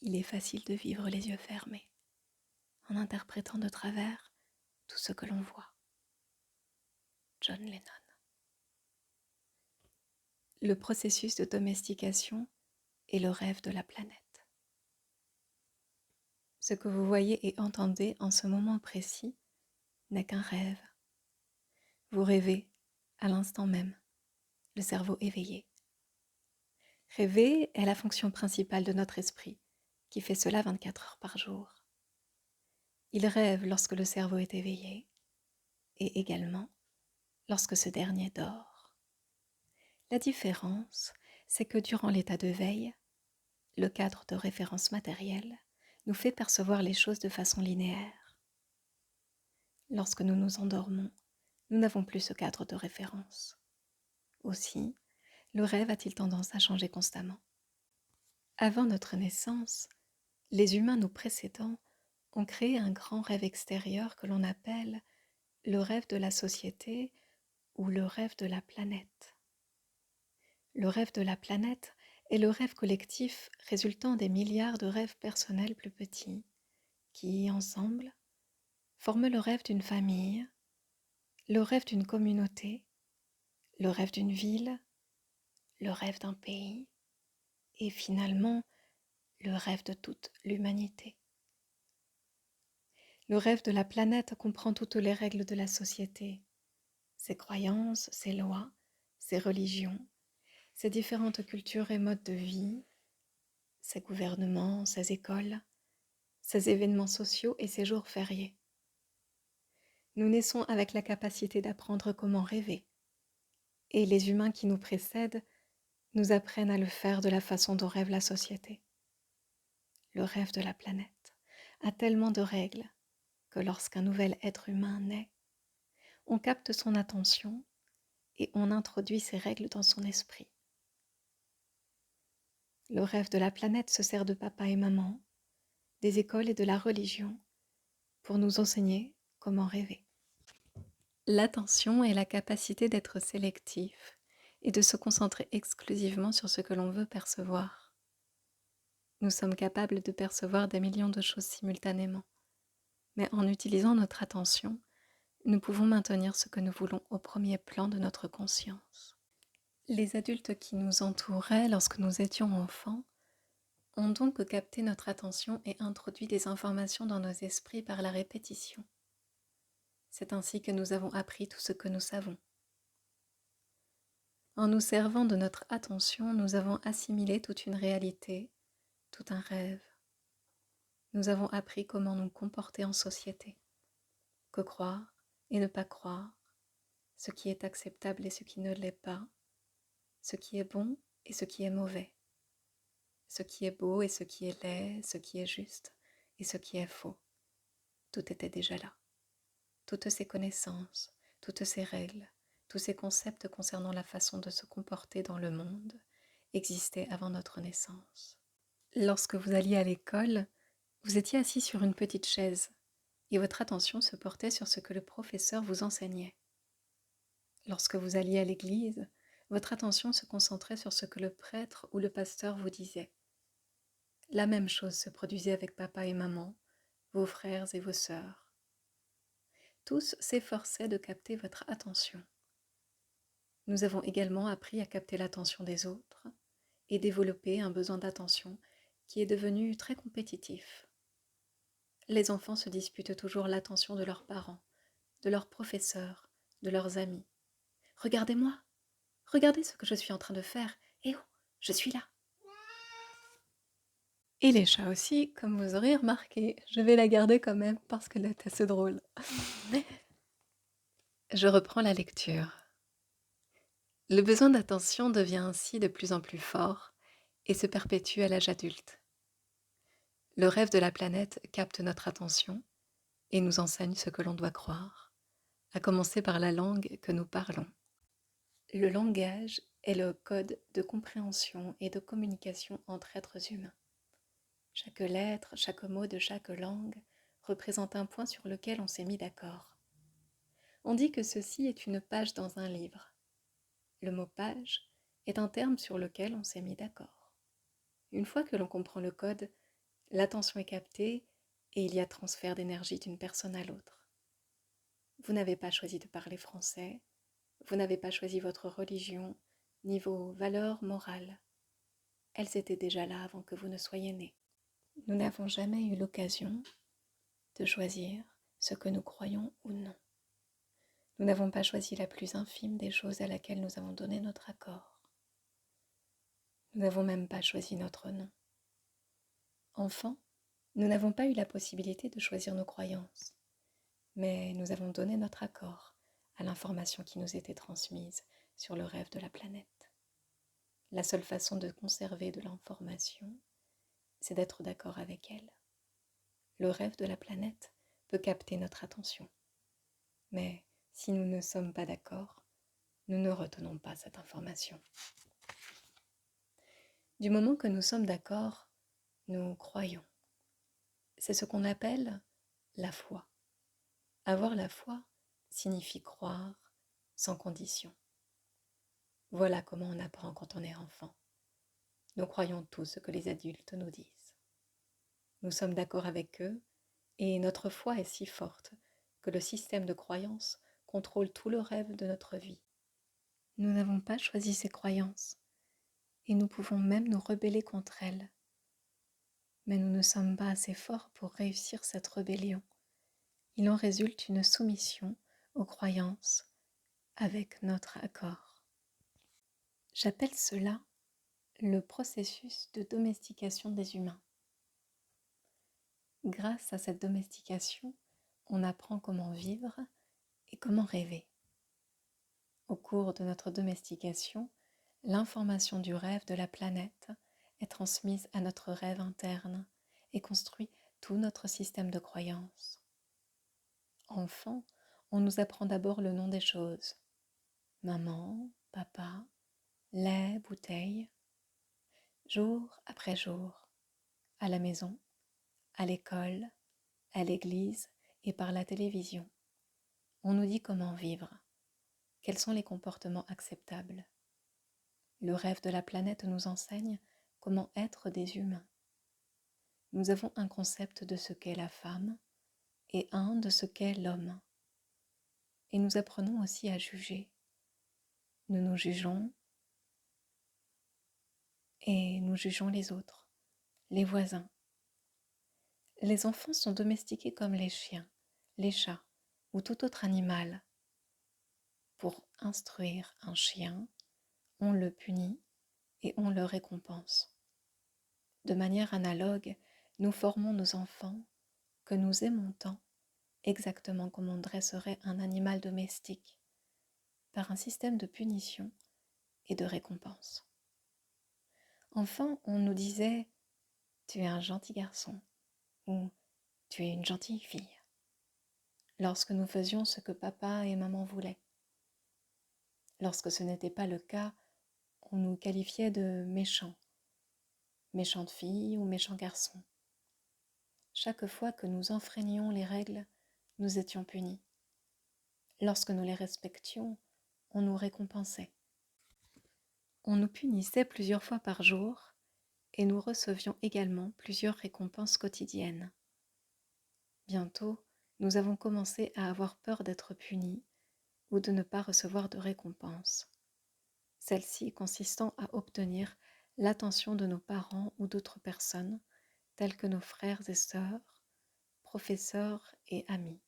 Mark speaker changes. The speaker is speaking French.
Speaker 1: il est facile de vivre les yeux fermés, en interprétant de travers tout ce que l'on voit. John Lennon. Le processus de domestication est le rêve de la planète. Ce que vous voyez et entendez en ce moment précis n'est qu'un rêve. Vous rêvez à l'instant même, le cerveau éveillé. Rêver est la fonction principale de notre esprit, qui fait cela 24 heures par jour. Il rêve lorsque le cerveau est éveillé, et également lorsque ce dernier dort. La différence, c'est que durant l'état de veille, le cadre de référence matérielle nous fait percevoir les choses de façon linéaire. Lorsque nous nous endormons, nous n'avons plus ce cadre de référence. Aussi, le rêve a-t-il tendance à changer constamment. Avant notre naissance, les humains nous précédant ont créé un grand rêve extérieur que l'on appelle le rêve de la société ou le rêve de la planète. Le rêve de la planète est le rêve collectif résultant des milliards de rêves personnels plus petits qui, ensemble, forment le rêve d'une famille, le rêve d'une communauté, le rêve d'une ville, le rêve d'un pays et finalement le rêve de toute l'humanité. Le rêve de la planète comprend toutes les règles de la société, ses croyances, ses lois, ses religions, ses différentes cultures et modes de vie, ses gouvernements, ses écoles, ses événements sociaux et ses jours fériés. Nous naissons avec la capacité d'apprendre comment rêver, et les humains qui nous précèdent nous apprennent à le faire de la façon dont rêve la société. Le rêve de la planète a tellement de règles que lorsqu'un nouvel être humain naît, on capte son attention et on introduit ces règles dans son esprit. Le rêve de la planète se sert de papa et maman, des écoles et de la religion pour nous enseigner comment rêver. L'attention est la capacité d'être sélectif et de se concentrer exclusivement sur ce que l'on veut percevoir. Nous sommes capables de percevoir des millions de choses simultanément, mais en utilisant notre attention, nous pouvons maintenir ce que nous voulons au premier plan de notre conscience. Les adultes qui nous entouraient lorsque nous étions enfants ont donc capté notre attention et introduit des informations dans nos esprits par la répétition. C'est ainsi que nous avons appris tout ce que nous savons. En nous servant de notre attention, nous avons assimilé toute une réalité, tout un rêve. Nous avons appris comment nous comporter en société, que croire et ne pas croire, ce qui est acceptable et ce qui ne l'est pas, ce qui est bon et ce qui est mauvais, ce qui est beau et ce qui est laid, ce qui est juste et ce qui est faux. Tout était déjà là. Toutes ces connaissances, toutes ces règles, tous ces concepts concernant la façon de se comporter dans le monde existaient avant notre naissance. Lorsque vous alliez à l'école, vous étiez assis sur une petite chaise et votre attention se portait sur ce que le professeur vous enseignait. Lorsque vous alliez à l'église, votre attention se concentrait sur ce que le prêtre ou le pasteur vous disait. La même chose se produisait avec papa et maman, vos frères et vos sœurs. Tous s'efforçaient de capter votre attention. Nous avons également appris à capter l'attention des autres et développer un besoin d'attention qui est devenu très compétitif. Les enfants se disputent toujours l'attention de leurs parents, de leurs professeurs, de leurs amis. Regardez-moi, regardez ce que je suis en train de faire. Eh oh, je suis là. Et les chats aussi, comme vous aurez remarqué, je vais la garder quand même parce qu'elle est assez drôle. Je reprends la lecture. Le besoin d'attention devient ainsi de plus en plus fort et se perpétue à l'âge adulte. Le rêve de la planète capte notre attention et nous enseigne ce que l'on doit croire, à commencer par la langue que nous parlons. Le langage est le code de compréhension et de communication entre êtres humains. Chaque lettre, chaque mot de chaque langue représente un point sur lequel on s'est mis d'accord. On dit que ceci est une page dans un livre. Le mot page est un terme sur lequel on s'est mis d'accord. Une fois que l'on comprend le code, L'attention est captée et il y a transfert d'énergie d'une personne à l'autre. Vous n'avez pas choisi de parler français, vous n'avez pas choisi votre religion, ni vos valeurs morales. Elles étaient déjà là avant que vous ne soyez nés. Nous n'avons jamais eu l'occasion de choisir ce que nous croyons ou non. Nous n'avons pas choisi la plus infime des choses à laquelle nous avons donné notre accord. Nous n'avons même pas choisi notre nom. Enfant, nous n'avons pas eu la possibilité de choisir nos croyances, mais nous avons donné notre accord à l'information qui nous était transmise sur le rêve de la planète. La seule façon de conserver de l'information, c'est d'être d'accord avec elle. Le rêve de la planète peut capter notre attention, mais si nous ne sommes pas d'accord, nous ne retenons pas cette information. Du moment que nous sommes d'accord, nous croyons. C'est ce qu'on appelle la foi. Avoir la foi signifie croire sans condition. Voilà comment on apprend quand on est enfant. Nous croyons tout ce que les adultes nous disent. Nous sommes d'accord avec eux et notre foi est si forte que le système de croyance contrôle tout le rêve de notre vie. Nous n'avons pas choisi ces croyances et nous pouvons même nous rebeller contre elles. Mais nous ne sommes pas assez forts pour réussir cette rébellion. Il en résulte une soumission aux croyances avec notre accord. J'appelle cela le processus de domestication des humains. Grâce à cette domestication, on apprend comment vivre et comment rêver. Au cours de notre domestication, l'information du rêve de la planète est transmise à notre rêve interne et construit tout notre système de croyances. Enfant, on nous apprend d'abord le nom des choses. Maman, papa, lait, bouteille. Jour après jour, à la maison, à l'école, à l'église et par la télévision, on nous dit comment vivre, quels sont les comportements acceptables. Le rêve de la planète nous enseigne comment être des humains. Nous avons un concept de ce qu'est la femme et un de ce qu'est l'homme. Et nous apprenons aussi à juger. Nous nous jugeons et nous jugeons les autres, les voisins. Les enfants sont domestiqués comme les chiens, les chats ou tout autre animal. Pour instruire un chien, on le punit et on le récompense. De manière analogue, nous formons nos enfants que nous aimons tant, exactement comme on dresserait un animal domestique, par un système de punition et de récompense. Enfant, on nous disait « tu es un gentil garçon » ou « tu es une gentille fille » lorsque nous faisions ce que papa et maman voulaient. Lorsque ce n'était pas le cas, on nous qualifiait de méchants, méchante fille ou méchant garçon. Chaque fois que nous enfreignions les règles, nous étions punis. Lorsque nous les respections, on nous récompensait. On nous punissait plusieurs fois par jour et nous recevions également plusieurs récompenses quotidiennes. Bientôt, nous avons commencé à avoir peur d'être punis ou de ne pas recevoir de récompense. Celle-ci consistant à obtenir l'attention de nos parents ou d'autres personnes, telles que nos frères et sœurs, professeurs et amis.